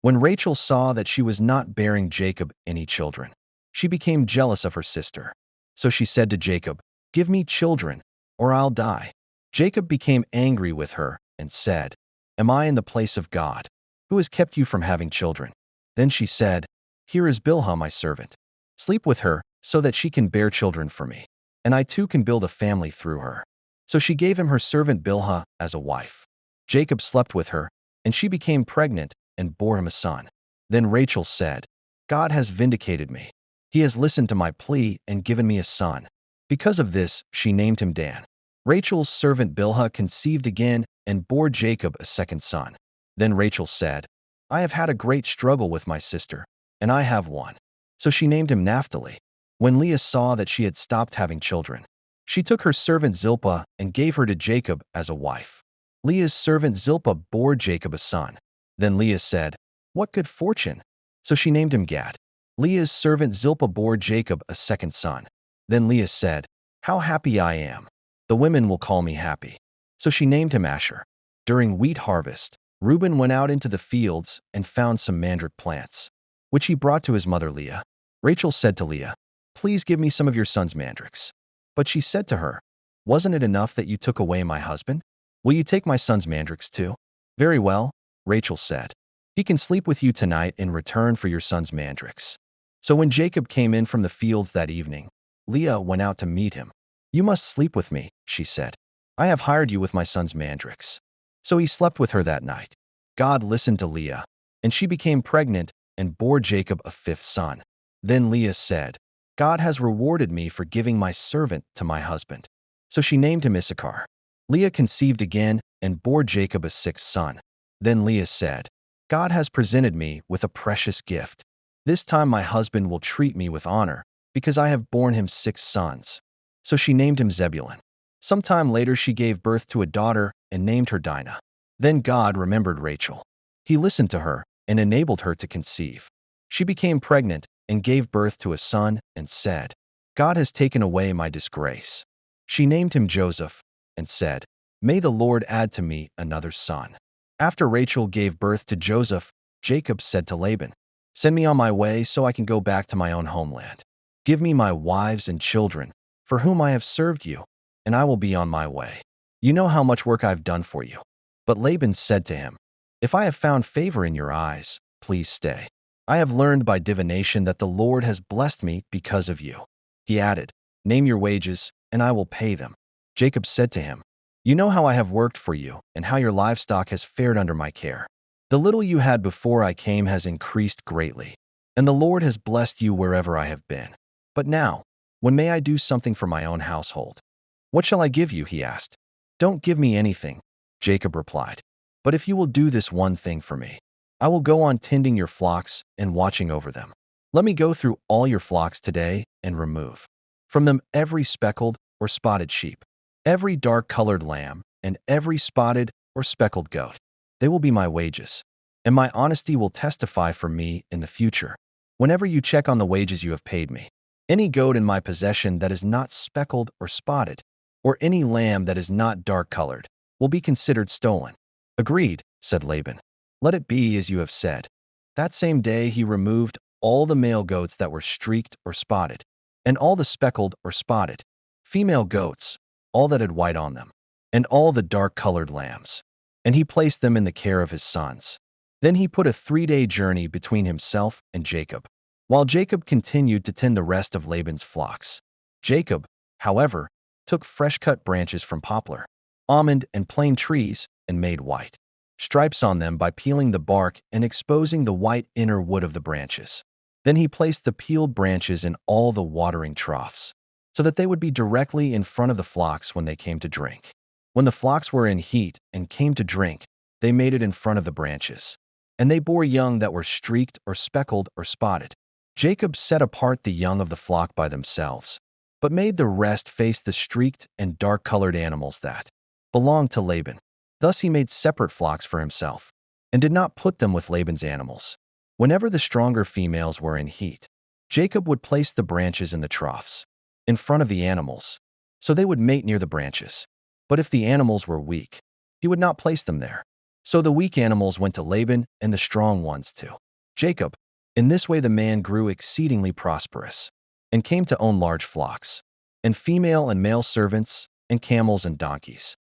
When Rachel saw that she was not bearing Jacob any children, she became jealous of her sister. So she said to Jacob, "Give me children, or I'll die." Jacob became angry with her and said, "Am I in the place of God, who has kept you from having children?" Then she said, "Here is Bilhah, my servant. Sleep with her so that she can bear children for me, and I too can build a family through her." So she gave him her servant Bilhah as a wife. Jacob slept with her, and she became pregnant and bore him a son. Then Rachel said, "God has vindicated me. He has listened to my plea and given me a son." Because of this, she named him Dan. Rachel's servant Bilhah conceived again and bore Jacob a second son. Then Rachel said, "I have had a great struggle with my sister, and I have won." So she named him Naphtali. When Leah saw that she had stopped having children, she took her servant Zilpah and gave her to Jacob as a wife. Leah's servant Zilpah bore Jacob a son. Then Leah said, "What good fortune!" So she named him Gad. Leah's servant Zilpah bore Jacob a second son. Then Leah said, "How happy I am! The women will call me happy." So she named him Asher. During wheat harvest, Reuben went out into the fields and found some mandrake plants, which he brought to his mother Leah. Rachel said to Leah, "Please give me some of your son's mandrakes." But she said to her, "Wasn't it enough that you took away my husband? Will you take my son's mandrakes too?" "Very well," Rachel said. "He can sleep with you tonight in return for your son's mandrakes." So when Jacob came in from the fields that evening, Leah went out to meet him. "You must sleep with me," she said. "I have hired you with my son's mandrakes." So he slept with her that night. God listened to Leah, and she became pregnant and bore Jacob a fifth son. Then Leah said, "God has rewarded me for giving my servant to my husband." So she named him Issachar. Leah conceived again and bore Jacob a sixth son. Then Leah said, "God has presented me with a precious gift. This time my husband will treat me with honor, because I have borne him six sons." So she named him Zebulun. Some time later she gave birth to a daughter and named her Dinah. Then God remembered Rachel. He listened to her and enabled her to conceive. She became pregnant and gave birth to a son and said, "God has taken away my disgrace." She named him Joseph and said, "May the Lord add to me another son." After Rachel gave birth to Joseph, Jacob said to Laban, "Send me on my way so I can go back to my own homeland. Give me my wives and children, for whom I have served you, and I will be on my way. You know how much work I have done for you." But Laban said to him, "If I have found favor in your eyes, please stay. I have learned by divination that the Lord has blessed me because of you." He added, "Name your wages, and I will pay them." Jacob said to him, "You know how I have worked for you and how your livestock has fared under my care. The little you had before I came has increased greatly, and the Lord has blessed you wherever I have been. But now, when may I do something for my own household?" "What shall I give you?" he asked. "Don't give me anything," Jacob replied. "But if you will do this one thing for me, I will go on tending your flocks and watching over them. Let me go through all your flocks today and remove from them every speckled or spotted sheep, every dark-colored lamb, and every spotted or speckled goat. They will be my wages, and my honesty will testify for me in the future. Whenever you check on the wages you have paid me, any goat in my possession that is not speckled or spotted, or any lamb that is not dark-colored, will be considered stolen." "Agreed," said Laban. "Let it be as you have said." That same day he removed all the male goats that were streaked or spotted, and all the speckled or spotted female goats, all that had white on them, and all the dark-colored lambs, and he placed them in the care of his sons. Then he put a 3-day journey between himself and Jacob, while Jacob continued to tend the rest of Laban's flocks. Jacob, however, took fresh-cut branches from poplar, almond, and plane trees and made white stripes on them by peeling the bark and exposing the white inner wood of the branches. Then he placed the peeled branches in all the watering troughs, so that they would be directly in front of the flocks when they came to drink. When the flocks were in heat and came to drink, they made it in front of the branches, and they bore young that were streaked or speckled or spotted. Jacob set apart the young of the flock by themselves, but made the rest face the streaked and dark-colored animals that belonged to Laban. Thus he made separate flocks for himself, and did not put them with Laban's animals. Whenever the stronger females were in heat, Jacob would place the branches in the troughs, in front of the animals, so they would mate near the branches. But if the animals were weak, he would not place them there. So the weak animals went to Laban and the strong ones to Jacob. In this way the man grew exceedingly prosperous and came to own large flocks, and female and male servants, and camels and donkeys.